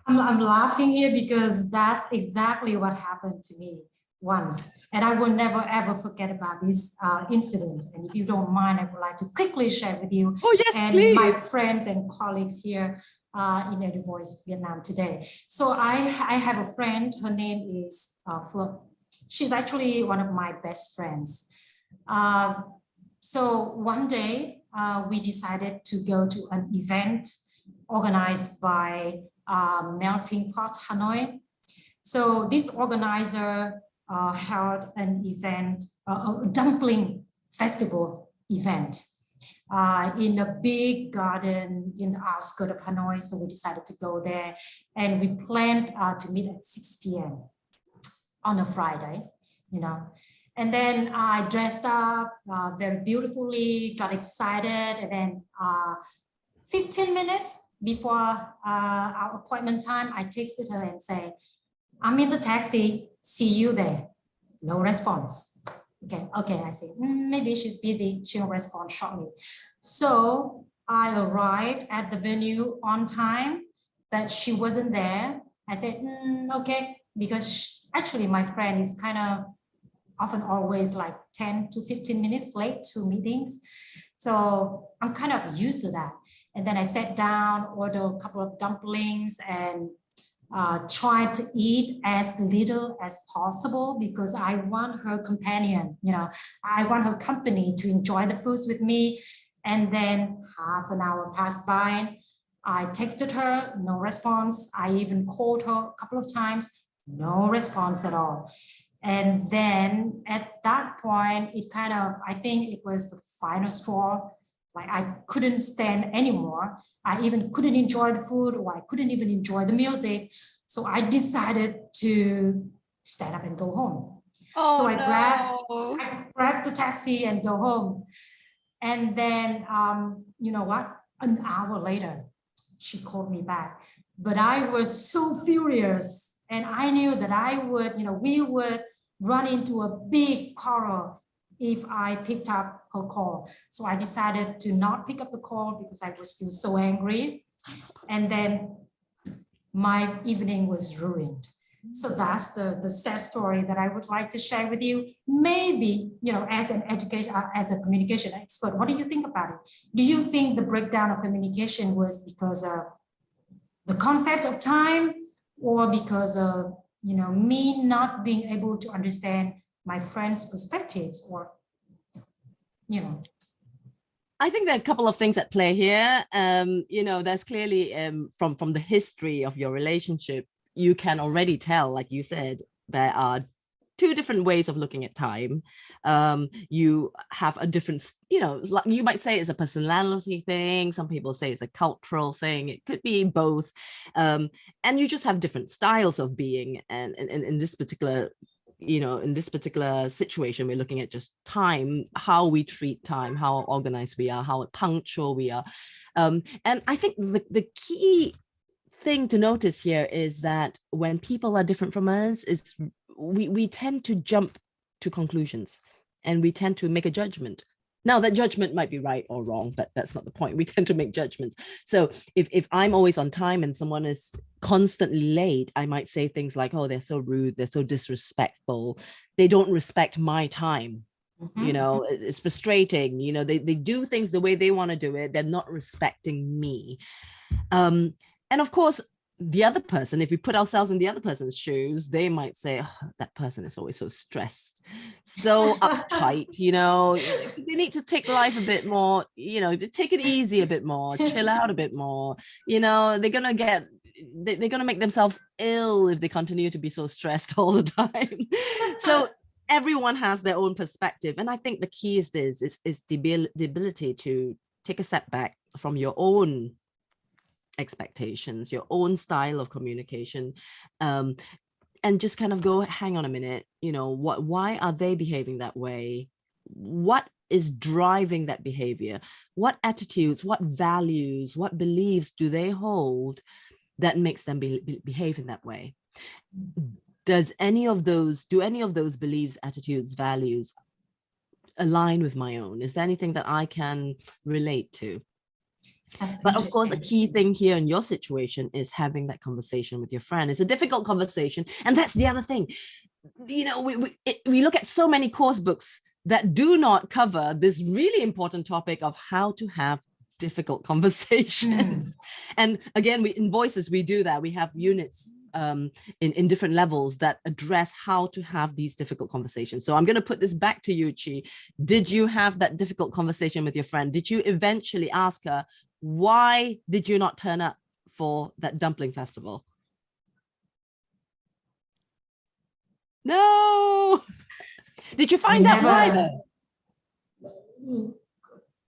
I'm laughing here because that's exactly what happened to me once, and I will never ever forget about this incident. And if you don't mind, I would like to quickly share with you and please. My friends and colleagues here in Eduvoice Vietnam today. So I have a friend. Her name is Phượng. She's actually one of my best friends. So one day we decided to go to an event organized by Melting Pot Hanoi. So this organizer held an event, a dumpling festival event in a big garden in the outskirts of Hanoi. So we decided to go there, and we planned to meet at 6 p.m. on a Friday, you know. And then I dressed up very beautifully, got excited, and then 15 minutes before our appointment time, I texted her and said, I'm in the taxi, see you there. No response. Okay, I say, maybe she's busy, she'll respond shortly. So I arrived at the venue on time, but she wasn't there. I said, okay, because actually my friend is kind of often always like 10 to 15 minutes late to meetings. So I'm kind of used to that. And then I sat down, ordered a couple of dumplings and try to eat as little as possible because I want her companion, I want her company to enjoy the foods with me. And then half an hour passed by. I texted her, no response. I even called her a couple of times, no response at all. And then at that point, it kind of, I think it was the final straw. Like I couldn't stand anymore. I even couldn't enjoy the food, or I couldn't even enjoy the music. So I decided to stand up and go home. So I grabbed the taxi and go home. And then, you know what? An hour later, she called me back. But I was so furious. And I knew that we would run into a big quarrel if I picked up her call. So I decided to not pick up the call because I was still so angry. And then my evening was ruined. So that's the sad story that I would like to share with you. Maybe, as an education, as a communication expert, what do you think about it? Do you think the breakdown of communication was because of the concept of time, or because of, me not being able to understand my friend's perspectives, or, I think there are a couple of things at play here. There's clearly from the history of your relationship, you can already tell, like you said, there are two different ways of looking at time. You have a different, you might say it's a personality thing. Some people say it's a cultural thing. It could be both. And you just have different styles of being. And in this particular, in this particular situation, we're looking at just time, how we treat time, how organized we are, how punctual we are. And I think the key thing to notice here is that when people are different from us, is we tend to jump to conclusions and we tend to make a judgment. Now that judgment might be right or wrong, but that's not the point. We tend to make judgments. So if I'm always on time and someone is constantly late, I might say things like, oh, they're so rude, they're so disrespectful, they don't respect my time. It's frustrating. They do things the way they want to do it. They're not respecting me. And of course, the other person, if we put ourselves in the other person's shoes, they might say, oh, that person is always so stressed, so uptight, they need to take life a bit more, take it easy a bit more, chill out a bit more, they're going to make themselves ill if they continue to be so stressed all the time. So everyone has their own perspective. And I think the key is the ability to take a step back from your own expectations, your own style of communication, and just kind of go, hang on a minute, why are they behaving that way? What is driving that behavior? What attitudes, what values, what beliefs do they hold that makes them behave in that way? Do any of those beliefs, attitudes, values align with my own? Is there anything that I can relate to? But of course, a key thing here in your situation is having that conversation with your friend. It's a difficult conversation. And that's the other thing. We look at so many course books that do not cover this really important topic of how to have difficult conversations. And again, in Voices, we do that. We have units in different levels that address how to have these difficult conversations. So I'm going to put this back to you, Chi. Did you have that difficult conversation with your friend? Did you eventually ask her, why did you not turn up for that dumpling festival? No. Did you find out why though?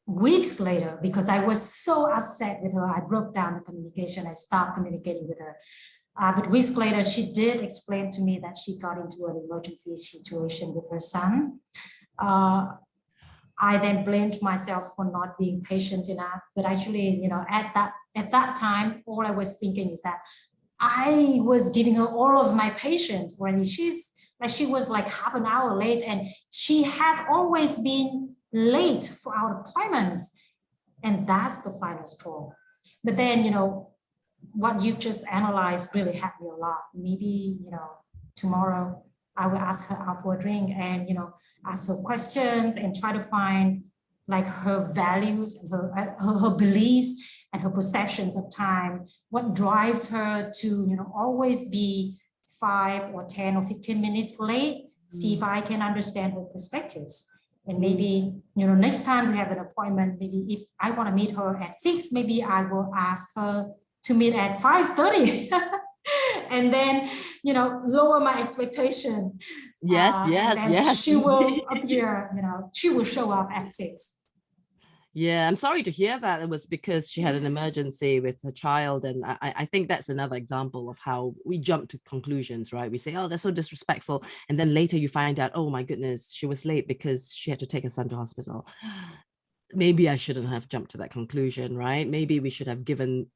Weeks later, because I was so upset with her, I broke down the communication. I stopped communicating with her. But weeks later, she did explain to me that she got into an emergency situation with her son. I then blamed myself for not being patient enough. But actually, at that time, all I was thinking is that I was giving her all of my patience already. She was like half an hour late, and she has always been late for our appointments. And that's the final straw. But then, what you've just analyzed really helped me a lot. Maybe, tomorrow I will ask her out for a drink and, ask her questions and try to find like her values and her beliefs and her perceptions of time, what drives her to, always be 5 or 10 or 15 minutes late, see if I can understand her perspectives. And maybe, next time we have an appointment, maybe if I want to meet her at 6, maybe I will ask her to meet at 5:30. And then, lower my expectation. Yes. She will appear, she will show up at 6. Yeah, I'm sorry to hear that. It was because she had an emergency with her child. And I think that's another example of how we jump to conclusions, right? We say, oh, they're so disrespectful. And then later you find out, oh my goodness, she was late because she had to take her son to hospital. Maybe I shouldn't have jumped to that conclusion, right? Maybe we should have given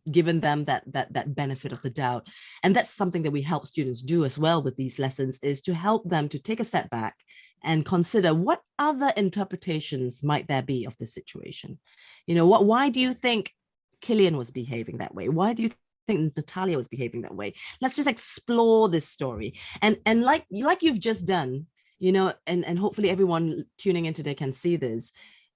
them that benefit of the doubt. And that's something that we help students do as well with these lessons, is to help them to take a step back and consider what other interpretations might there be of the situation. Why do you think Killian was behaving that way? Why do you think Natalia was behaving that way? Let's just explore this story. And like you've just done, and hopefully everyone tuning in today can see this.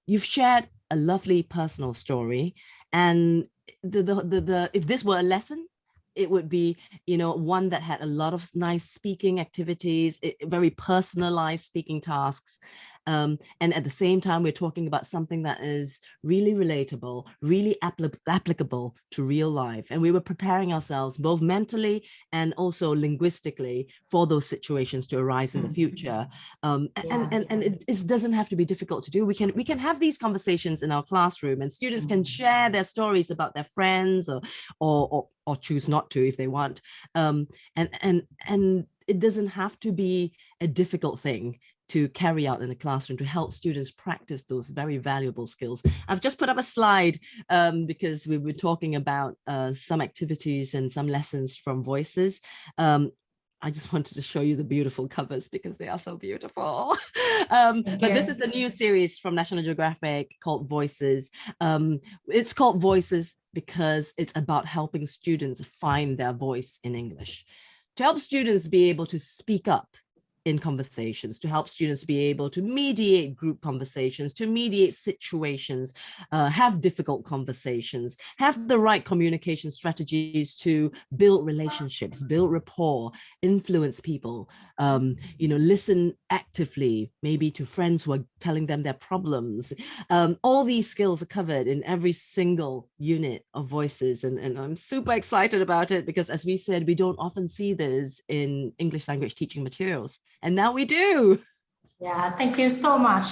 You've shared a lovely personal story, and the if this were a lesson, it would be, one that had a lot of nice speaking activities, very personalized speaking tasks. And at the same time, we're talking about something that is really relatable, really applicable to real life. And we were preparing ourselves both mentally and also linguistically for those situations to arise in the future. And it doesn't have to be difficult to do. We can have these conversations in our classroom, and students can share their stories about their friends or choose not to if they want. And it doesn't have to be a difficult thing to carry out in the classroom to help students practice those very valuable skills. I've just put up a slide because we were talking about some activities and some lessons from Voices. I just wanted to show you the beautiful covers because they are so beautiful. But this is the new series from National Geographic called Voices. It's called Voices because it's about helping students find their voice in English, to help students be able to speak up in conversations, to help students be able to mediate group conversations, to mediate situations, have difficult conversations, have the right communication strategies to build relationships, build rapport, influence people, listen actively, maybe to friends who are telling them their problems. All these skills are covered in every single unit of Voices. And I'm super excited about it because, as we said, we don't often see this in English language teaching materials. And now we do. Yeah, thank you so much.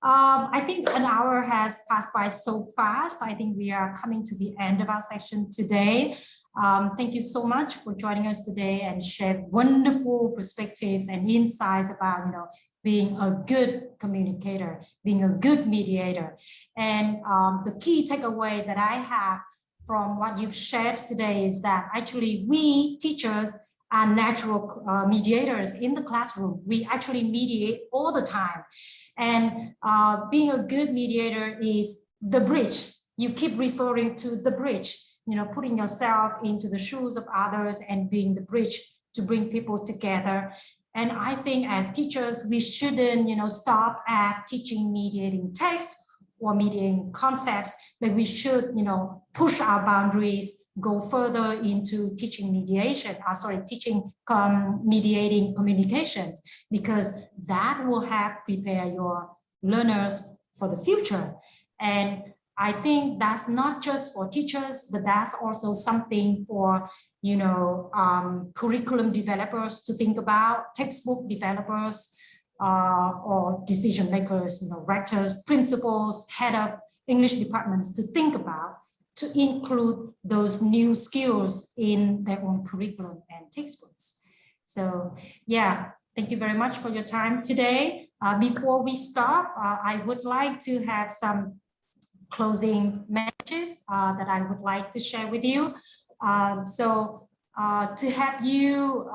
I think an hour has passed by so fast. I think we are coming to the end of our session today. Thank you so much for joining us today and share wonderful perspectives and insights about, being a good communicator, being a good mediator. And the key takeaway that I have from what you've shared today is that actually we teachers are natural mediators in the classroom. We actually mediate all the time. And being a good mediator is the bridge. You keep referring to the bridge, putting yourself into the shoes of others and being the bridge to bring people together. And I think as teachers, we shouldn't, stop at teaching mediating text or mediating concepts, but we should, push our boundaries, go further into teaching mediating communications, because that will help prepare your learners for the future. And I think that's not just for teachers, but that's also something for, curriculum developers to think about, textbook developers, or decision makers, rectors, principals, head of English departments to think about, to include those new skills in their own curriculum and textbooks. So yeah, thank you very much for your time today. Before we stop, I would like to have some closing messages that I would like to share with you. To help you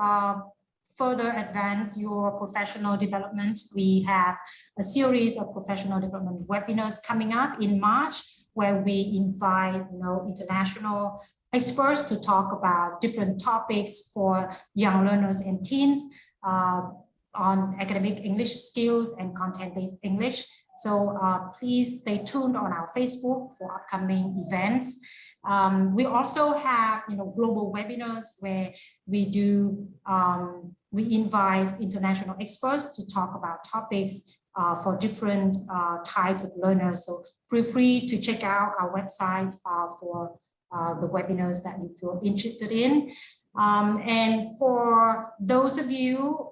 further advance your professional development, we have a series of professional development webinars coming up in March, where we invite international experts to talk about different topics for young learners and teens on academic English skills and content-based English. So please stay tuned on our Facebook for upcoming events. We also have global webinars where we invite international experts to talk about topics for different types of learners. So feel free to check out our website for the webinars that you feel interested in. And for those of you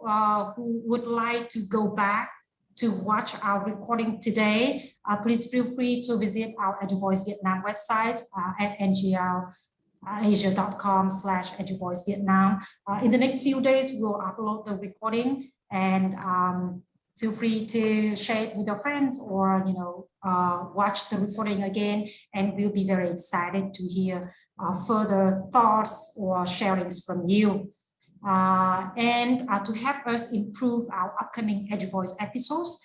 who would like to go back to watch our recording today, please feel free to visit our Eduvoice Vietnam website at nglasia.com/Eduvoice Vietnam. In the next few days, we'll upload the recording, and feel free to share it with your friends or watch the recording again, and we'll be very excited to hear further thoughts or sharings from you. And to help us improve our upcoming Eduvoice episodes,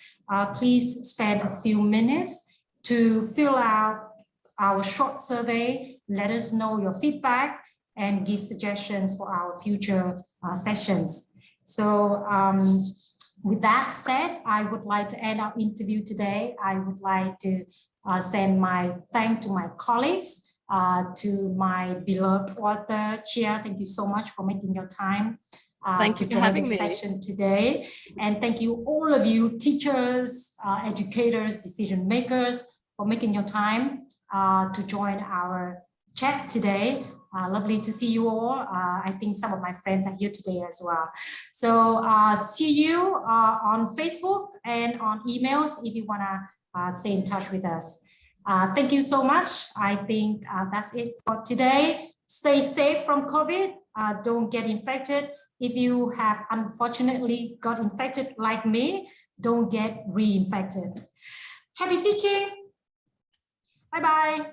please spend a few minutes to fill out our short survey, let us know your feedback, and give suggestions for our future sessions. So with that said, I would like to end our interview today. I would like to send my thanks to my colleagues, to my beloved author, Chia. Thank you so much for making your time Thank you to for join having this me. session today. And thank you all of you, teachers, educators, decision makers, for making your time to join our chat today. Lovely to see you all. I think some of my friends are here today as well. So see you on Facebook and on emails if you want to stay in touch with us. Thank you so much. I think that's it for today. Stay safe from COVID. Don't get infected. If you have unfortunately got infected like me, don't get reinfected. Happy teaching. Bye-bye.